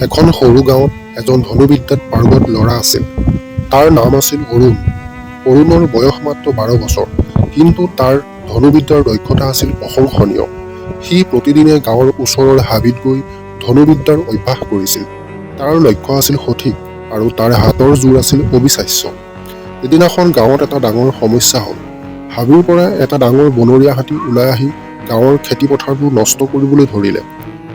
এখন সৰু গাঁৱত এজন ধনুবিদ্যাত পাৰ্গত ল'ৰা আছিল। তাৰ নাম আছিল অৰুণ। অৰুণৰ বয়স মাত্ৰ 12 বছৰ, কিন্তু তাৰ ধনুবিদ্যাৰ দক্ষতা আছিল প্ৰশংসনীয়। সি প্ৰতিদিনে গাঁৱৰ ওচৰৰ হাবিত গৈ ধনুবিদ্যাৰ অভ্যাস কৰিছিল। তাৰ লক্ষ্য আছিল সঠিক আৰু তাৰ হাতৰ জোৰ আছিল অবিশ্বাস্য। এদিনাখন গাঁৱত এটা ডাঙৰ সমস্যা হ'ল। হাবিৰ পৰা এটা ডাঙৰ বনৰীয়া হাতী ওলাই আহি গাঁৱৰ খেতিপথাৰবোৰ নষ্ট কৰিবলৈ ধৰিলে।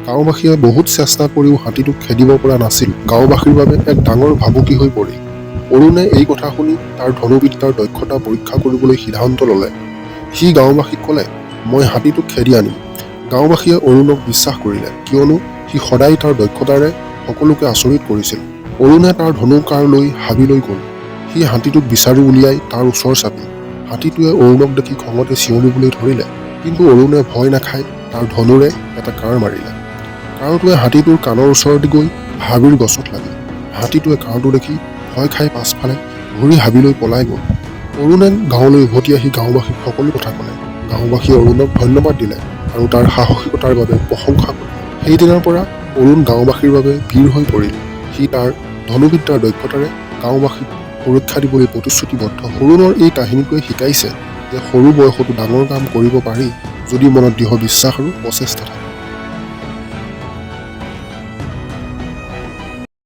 গাঁওবাসীয়ে বহুত চেষ্টা কৰিও হাতীটোক খেদিব পৰা নাছিল। গাঁওবাসীৰ বাবে এক ডাঙৰ ভাবুকি হৈ পৰিল। অৰুণে এই কথা শুনি তাৰ ধনুবিদ্যাৰ দক্ষতা পৰীক্ষা কৰিবলৈ সিদ্ধান্ত ল'লে। সি গাঁওবাসীক ক'লে, মই হাতীটোক খেদি আনিম। গাঁওবাসীয়ে অৰুণক বিশ্বাস কৰিলে, কিয়নো সি সদায় তাৰ দক্ষতাৰে সকলোকে আচৰিত কৰিছিল। অৰুণে তাৰ ধনুকাঁড় লৈ হাবিলৈ গ'ল। সি হাতীটোক বিচাৰি উলিয়াই তাৰ ওচৰ চাপিল। হাতীটোৱে অৰুণক দেখি খঙতে চিঞৰিবলৈ ধৰিলে, কিন্তু অৰুণে ভয় নাখাই তাৰ ধনুৰে এটা কাঁড় মাৰিলে। কাঁড়টোৱে হাতীটোৰ কাণৰ ওচৰত গৈ হাবিৰ গছত লাগিল। হাতীটোৱে কাঁড়টো দেখি ভয় খাই পাছফালে ঘূৰি হাবিলৈ পলাই গ'ল। অৰুণে গাঁৱলৈ উভতি আহি গাঁওবাসীক সকলো কথা ক'লে। গাঁওবাসীয়ে অৰুণক ধন্যবাদ দিলে আৰু তাৰ সাহসিকতাৰ বাবে প্ৰশংসা কৰিলে। সেইদিনাৰ পৰা অৰুণ গাঁওবাসীৰ বাবে বীৰ হৈ পৰিল। সি তাৰ ধনুবিদ্যাৰ দক্ষতাৰে গাঁওবাসীক সুৰক্ষা দিবলৈ প্ৰতিশ্ৰুতিবদ্ধ। অৰুণৰ এই কাহিনীটোৱে শিকাইছে যে সৰু বয়সতো ডাঙৰ কাম কৰিব পাৰি, যদি মনত দৃঢ় বিশ্বাস আৰু প্ৰচেষ্টা থাকে।